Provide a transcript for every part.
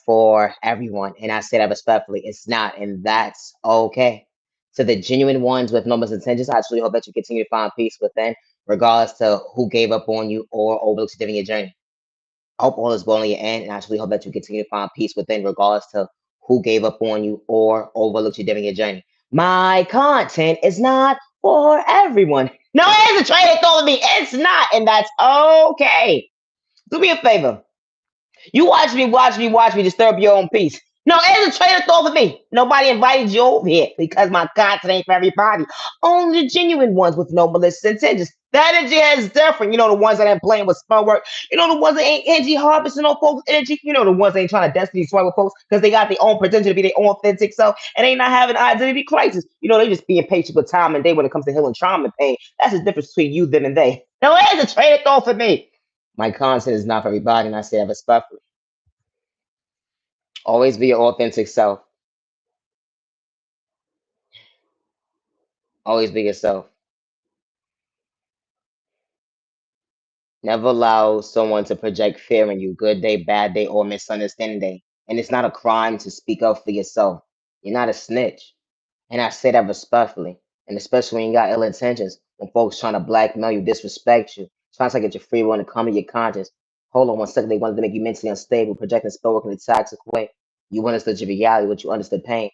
for everyone. And I say that respectfully. It's not, and that's okay. To the genuine ones with numbers and intentions, I truly hope that you continue to find peace within, regardless to who gave up on you or overlooked you during your journey. I hope all is well in your end, and I truly hope that you continue to find peace within, regardless to who gave up on you or overlooked you during your journey. My content is not for everyone. No, it is a trade they told me. It's not, and that's okay. Do me a favor. You watch me disturb your own peace. No, it's a traitor thought for me. Nobody invited you over here because my content ain't for everybody. Only the genuine ones with no malicious intentions. That energy is different. You know, the ones that ain't playing with spell work. You know, the ones that ain't energy harvesting on folks' energy. You know, the ones that ain't trying to destiny swipe with folks because they got their own potential to be their own authentic self and they not having identity crisis. You know, they just being patient with time and day when it comes to healing trauma and pain. That's the difference between you, them, and they. No, it is a traitor thought for me. My content is not for everybody, and I say that respectfully. Always be your authentic self. Always be yourself. Never allow someone to project fear in you, good day, bad day, or misunderstanding day. And it's not a crime to speak up for yourself. You're not a snitch. And I say that respectfully. And especially when you got ill intentions, when folks trying to blackmail you, disrespect you, trying to get your free will and come to your conscience. Hold on one second, they wanted to make you mentally unstable, projecting spell work in a toxic way. You understood your reality, but you understood pain.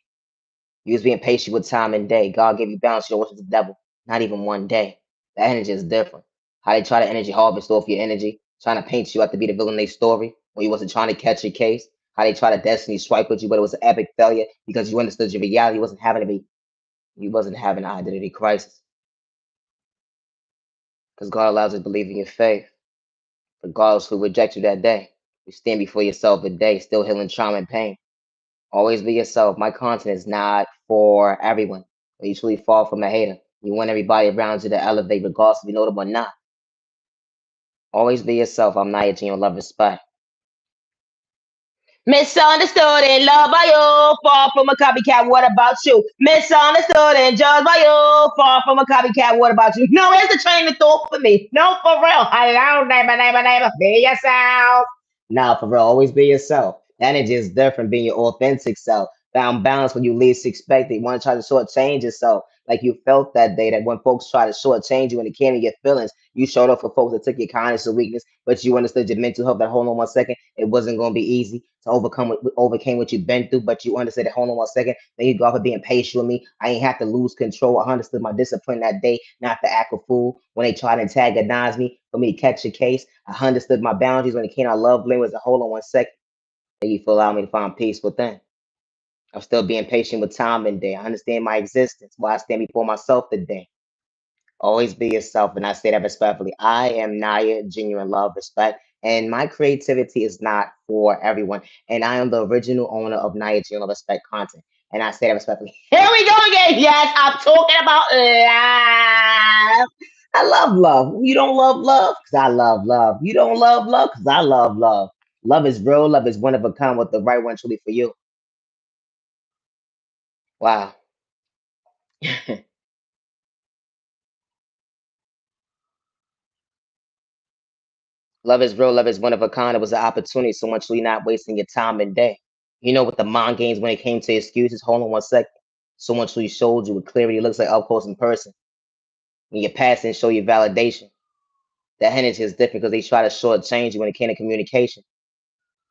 You was being patient with time and day. God gave you balance. You don't worship the devil. Not even one day. The energy is different. How they try to energy harvest off your energy, trying to paint you out to be the villain in their story when you wasn't trying to catch your case. How they try to destiny swipe with you, but it was an epic failure because you understood your reality. You wasn't having an identity crisis. Because God allows you to believe in your faith, regardless who rejects you that day. You stand before yourself a day, still healing trauma and pain. Always be yourself. My content is not for everyone. But you truly fall from a hater. You want everybody around you to elevate, regardless if you know them or not. Always be yourself. I'm not your genuine love respect. Misunderstood and loved by you, far from a copycat. What about you? Misunderstood and judged by you, far from a copycat. What about you? No, it's the train of thought for me. No, for real. Hello, neighbor. Be yourself. No, for real. Always be yourself. The energy is different being your authentic self. Found balance when you least expect it. You want to try to shortchange yourself. Like you felt that day that when folks try to shortchange you and it came in your feelings, you showed up for folks that took your kindness or weakness, but you understood your mental health. That hold on one second, it wasn't going to be easy to overcome what overcame what you've been through, but you understood that hold on one second. Then you go off of being patient with me. I ain't have to lose control. I understood my discipline that day, not to act a fool when they try to antagonize me for me to catch a case. I understood my boundaries when it came. I love blame was a hold on one second. Thank you for allowing me to find peace within. I'm still being patient with time and day. I understand my existence, why I stand before myself today. Always be yourself, and I say that respectfully. I am Naya, genuine love, respect, and my creativity is not for everyone. And I am the original owner of Naya, genuine love, respect content, and I say that respectfully. Here we go again. Yes, I'm talking about love. I love love. You don't love love because I love love. You don't love love because I love love. Love is real. Love is one of a kind. With the right one truly for you. Wow. Love is real. Love is one of a kind. It was an opportunity. So much you're not wasting your time and day. You know, with the mind games when it came to excuses, hold on one second. So much we showed you with clarity. It looks like up close in person. When you're passing, show you validation. That energy is different because they try to shortchange you when it came to communication.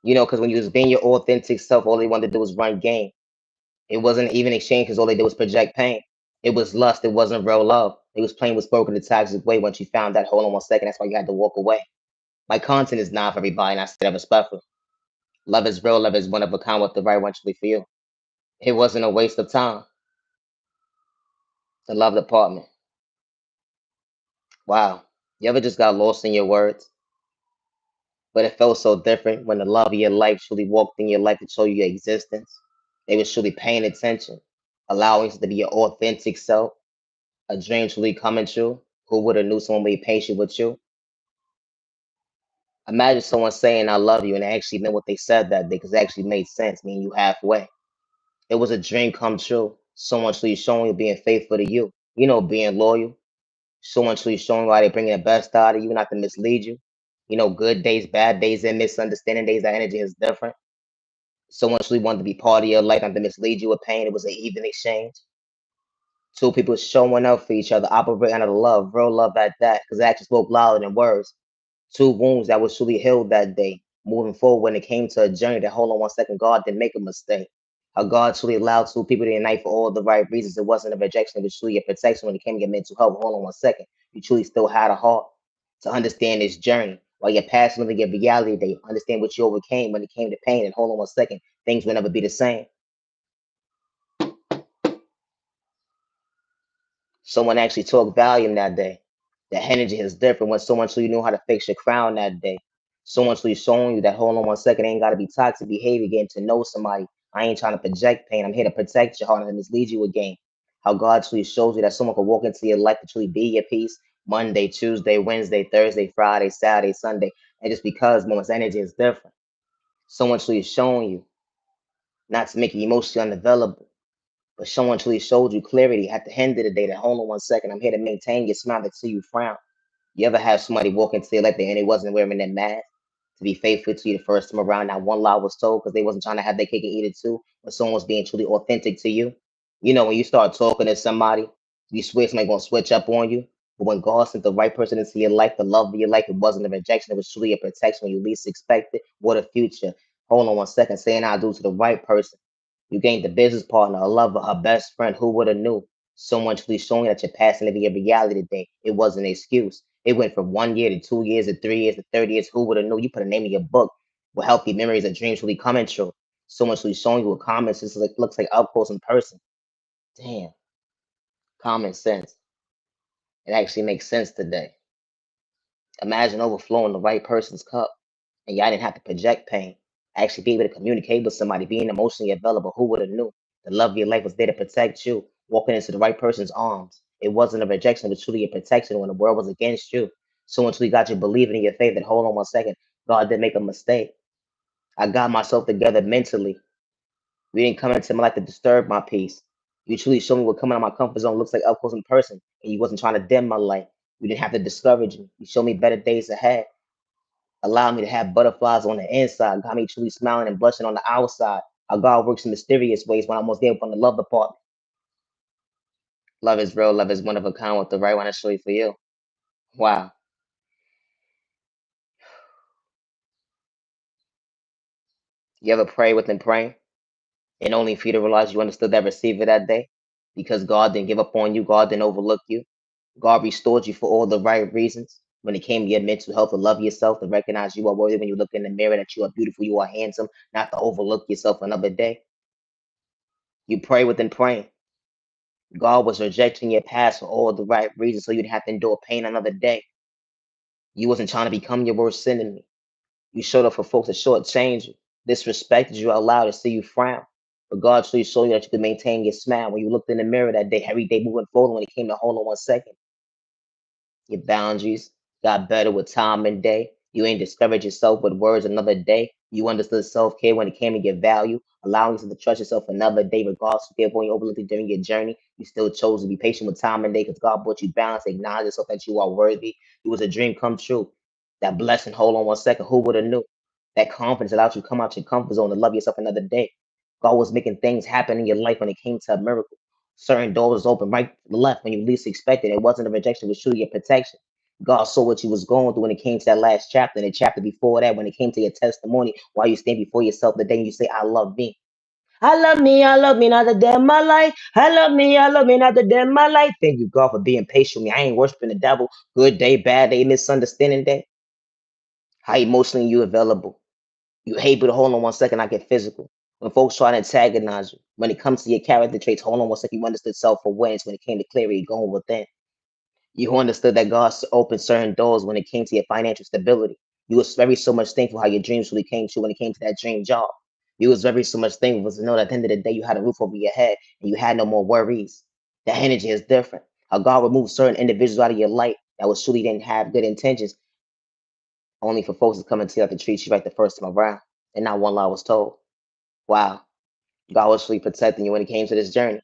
You know, because when you was being your authentic self, all they wanted to do was run game. It wasn't even exchange because all they did was project pain. It was lust. It wasn't real love. It was playing with spoken in a toxic way. Once you found that, hold on one second. That's why you had to walk away. My content is not for everybody, and I say that respectfully. Love is real. Love is one of a kind with the right one truly for you. It wasn't a waste of time. The love department. Wow. You ever just got lost in your words? But it felt so different when the love of your life truly walked in your life to show you your existence. They was truly paying attention, allowing you to be your authentic self, a dream truly coming true. Who would have knew someone would be patient with you? Imagine someone saying I love you and they actually meant what they said that day because it actually made sense, meaning you halfway. It was a dream come true. Someone truly showing you being faithful to you. You know, being loyal. Someone truly showing why they bringing the best out of you, not to mislead you. You know, good days, bad days, and misunderstanding days. That energy is different. Someone truly wanted to be part of your life, not to mislead you with pain. It was an even exchange. Two people showing up for each other, operating out of love, real love at that, because actions spoke louder than words. Two wounds that was truly healed that day. Moving forward when it came to a journey that, hold on one second, God didn't make a mistake. How God truly allowed two people to unite for all the right reasons. It wasn't a rejection, it was truly a protection when it came to your mental health. Hold on one second. You truly still had a heart to understand this journey. While you're passing over your reality, they understand what you overcame when it came to pain. And hold on one second, things will never be the same. Someone actually talked volume that day. The energy is different when someone truly knew how to fix your crown that day. Someone truly showing you that, hold on one second, ain't got to be toxic behavior getting to know somebody. I ain't trying to project pain. I'm here to protect your heart and mislead you again. How God truly shows you that someone can walk into your life to truly be your peace Monday, Tuesday, Wednesday, Thursday, Friday, Saturday, Sunday. And just because moments energy is different. Someone truly showing you not to make you emotionally unavailable, but someone truly showed you clarity at the end of the day that, hold on one second, I'm here to maintain your smile that see you frown. You ever have somebody walk into your life and they wasn't wearing that mask to be faithful to you the first time around? That one lie was told because they wasn't trying to have their cake and eat it too. When someone was being truly authentic to you, you know, when you start talking to somebody, you swear somebody gonna switch up on you. But when God sent the right person into your life, the love of your life, it wasn't a rejection. It was truly a protection when you least expect it. What a future! Hold on one second, saying I do to the right person. You gained a business partner, a lover, a best friend. Who would have knew? Someone truly showing that you're passing into your reality today. It wasn't an excuse. It went from 1 year to 2 years to 3 years to 30 years. Who would have known? You put a name in your book will help your memories and dreams really coming true. Someone truly showing you a comments. This is like looks like up close in person. Damn, common sense. It actually makes sense today. Imagine overflowing the right person's cup, and y'all didn't have to project pain. Actually, be able to communicate with somebody, being emotionally available. Who would have knew? The love of your life was there to protect you. Walking into the right person's arms. It wasn't a rejection, it was truly a protection when the world was against you. Someone truly got you believing in your faith that, hold on one second, God didn't make a mistake. I got myself together mentally. We didn't come into my life to disturb my peace. You truly showed me what coming out of my comfort zone looks like up close in person, and you wasn't trying to dim my light. You didn't have to discourage me. You showed me better days ahead. Allow me to have butterflies on the inside, got me truly smiling and blushing on the outside. How God works in mysterious ways when I almost gave up on the love department. Love is real, love is one of a kind with the right one to show you for you. Wow. You ever pray within praying and only for you to realize you understood that receiver that day? Because God didn't give up on you, God didn't overlook you. God restored you for all the right reasons. When it came to your mental health, to love yourself, to recognize you are worthy when you look in the mirror, that you are beautiful, you are handsome, not to overlook yourself another day. You pray within praying. God was rejecting your past for all the right reasons, so you'd have to endure pain another day. You wasn't trying to become your worst enemy. You showed up for folks that shortchanged you, disrespected you, allowed to see you frown. But God truly showed you that you could maintain your smile when you looked in the mirror that day, every day moving forward when it came to hold on one second. Your boundaries got better with time and day. You ain't discouraged yourself with words another day. You understood self care when it came to your value, allowing yourself to trust yourself another day, regardless of people you overlooked it during your journey. You still chose to be patient with time and day because God brought you balance, acknowledge yourself that you are worthy. It was a dream come true. That blessing, hold on one second, who would have knew? That confidence allowed you to come out your comfort zone and love yourself another day. God was making things happen in your life when it came to a miracle. Certain doors open right left when you least expected. It wasn't a rejection, it was truly a protection. God saw what you was going through when it came to that last chapter and the chapter before that, when it came to your testimony, while you stand before yourself the day you say, I love me. I love me, not the day of my life. I love me, not the day of my life. Thank you, God, for being patient with me. I ain't worshiping the devil. Good day, bad day, misunderstanding day. How emotionally you available. You able to hold on one second, I get physical. When folks try to antagonize you, when it comes to your character traits, hold on one second, you understood self-awareness when it came to clarity going within. You understood that God opened certain doors when it came to your financial stability. You was very so much thankful how your dreams really came true when it came to that dream job. You was very so much thankful to know that at the end of the day you had a roof over your head and you had no more worries. That energy is different. How God removed certain individuals out of your life that was truly didn't have good intentions, only for folks to come and tell you to treat you right the first time around. And not one lie was told. Wow. God was truly protecting you when it came to this journey.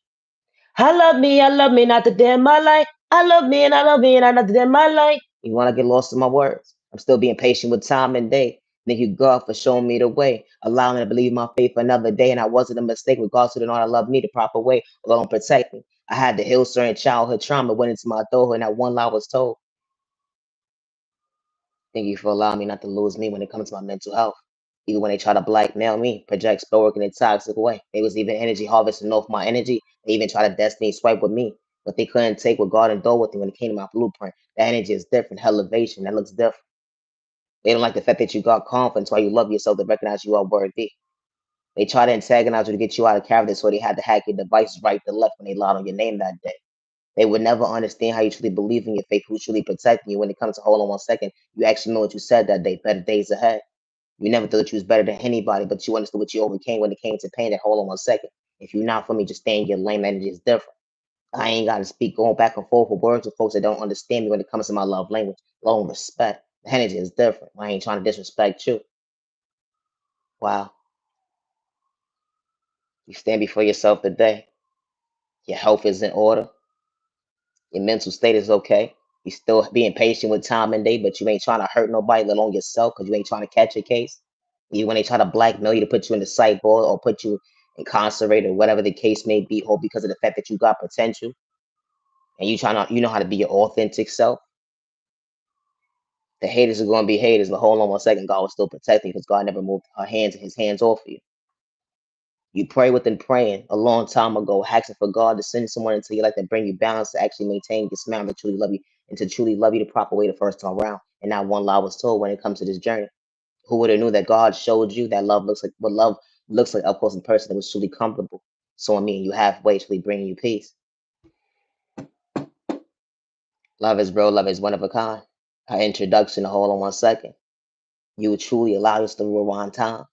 I love me, not the day of my life. I love me, and I not the day of my life. You want to get lost in my words? I'm still being patient with time and day. Thank you, God, for showing me the way, allowing me to believe my faith another day. And I wasn't a mistake, regardless of the Lord love me the proper way, alone protect me. I had to heal certain childhood trauma, went into my adulthood, and that one lie was told. Thank you for allowing me not to lose me when it comes to my mental health. Even when they try to blackmail me, project spell work in a toxic way. They was even energy harvesting off my energy. They even tried to destiny swipe with me. But they couldn't take what God endured with me when it came to my blueprint. That energy is different, elevation. That looks different. They don't like the fact that you got confidence while you love yourself to recognize you are worthy. They try to antagonize you to get you out of character, so they had to hack your devices right to left when they lied on your name that day. They would never understand how you truly believe in your faith, who's truly protecting you when it comes to hold on 1 second. You actually know what you said that day, better days ahead. You never thought you was better than anybody, but you understood what you overcame when it came to pain. That hold on 1 second. If you're not for me, just stay in your lane. Energy is different. I ain't got to speak going back and forth with words with folks that don't understand me when it comes to my love language. Low respect. The energy is different. I ain't trying to disrespect you. Wow. You stand before yourself today. Your health is in order. Your mental state is okay. You still being patient with time and day, but you ain't trying to hurt nobody, let alone yourself, because you ain't trying to catch a case. You when they try to blackmail you to put you in the psych board or put you incarcerated or whatever the case may be, or because of the fact that you got potential and you know how to be your authentic self. The haters are gonna be haters, but hold on 1 second, God will still protect you because God never moved his hands off you. You pray within praying a long time ago, asking for God to send someone into your life that bring you balance to actually maintain your smile to truly love you and to truly love you the proper way the first time around. And not one lie was told when it comes to this journey. Who would have knew that God showed you that love looks like what love looks like up close in person that was truly comfortable. So I mean you halfway truly bringing you peace. Love is real, love is one of a kind. Her introduction to hold on 1 second. You would truly allow us to rewind time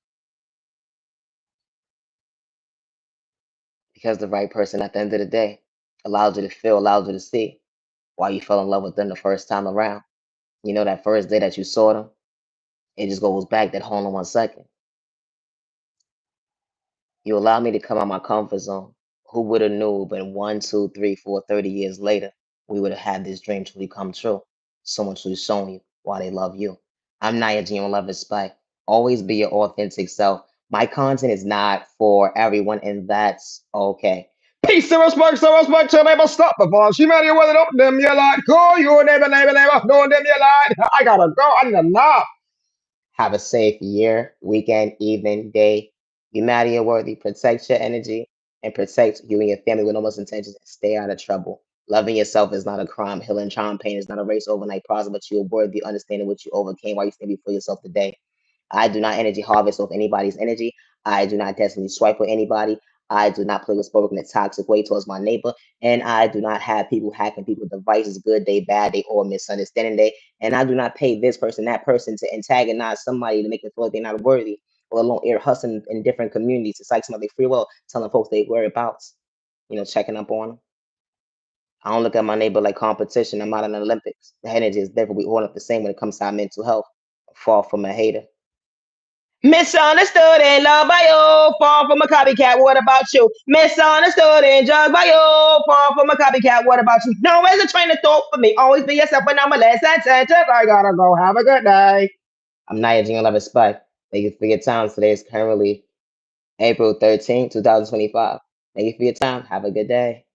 because the right person at the end of the day allows you to feel, allows you to see why you fell in love with them the first time around. You know, that first day that you saw them, it just goes back that hold on 1 second. You allow me to come out my comfort zone. Who would have knew? But 1, 2, 3, 4, 30 years later, we would have had this dream truly come true. Someone truly showing you why they love you. I'm Naya Genuine Love and Spike. Always be your authentic self. My content is not for everyone, and that's okay. Peace and respect, to never stop before she made you with it up, them you like, go, you never, no, them you like, I gotta go, I need a nap. Have a safe year, weekend, evening, day. You matter, you're worthy. Protect your energy and protect you and your family with no most intentions and stay out of trouble. Loving yourself is not a crime. Healing trauma pain is not a race overnight process, but you're worthy, understanding what you overcame while you stand before yourself today. I do not energy harvest off anybody's energy. I do not destiny swipe with anybody. I do not play with spoke in a toxic way towards my neighbor. And I do not have people hacking people's devices, good day, bad day, or misunderstanding day. And I do not pay this person, that person to antagonize somebody to make them feel like they're not worthy, or alone air hustling in different communities. It's like somebody free will telling folks they whereabouts, checking up on them. I don't look at my neighbor like competition. I'm not in the Olympics. The energy is different. We all up the same when it comes to our mental health. Far from a hater. Misunderstood and loved by you, far from a copycat. What about you? Misunderstood and judged by you, far from a copycat. What about you? No, as a train of thought for me. Always be yourself, but I'm a less attentive. I gotta go. Have a good day. I'm Naya Jing 11 Spike. Thank you for your time. Today is currently April 13, 2025. Thank you for your time. Have a good day.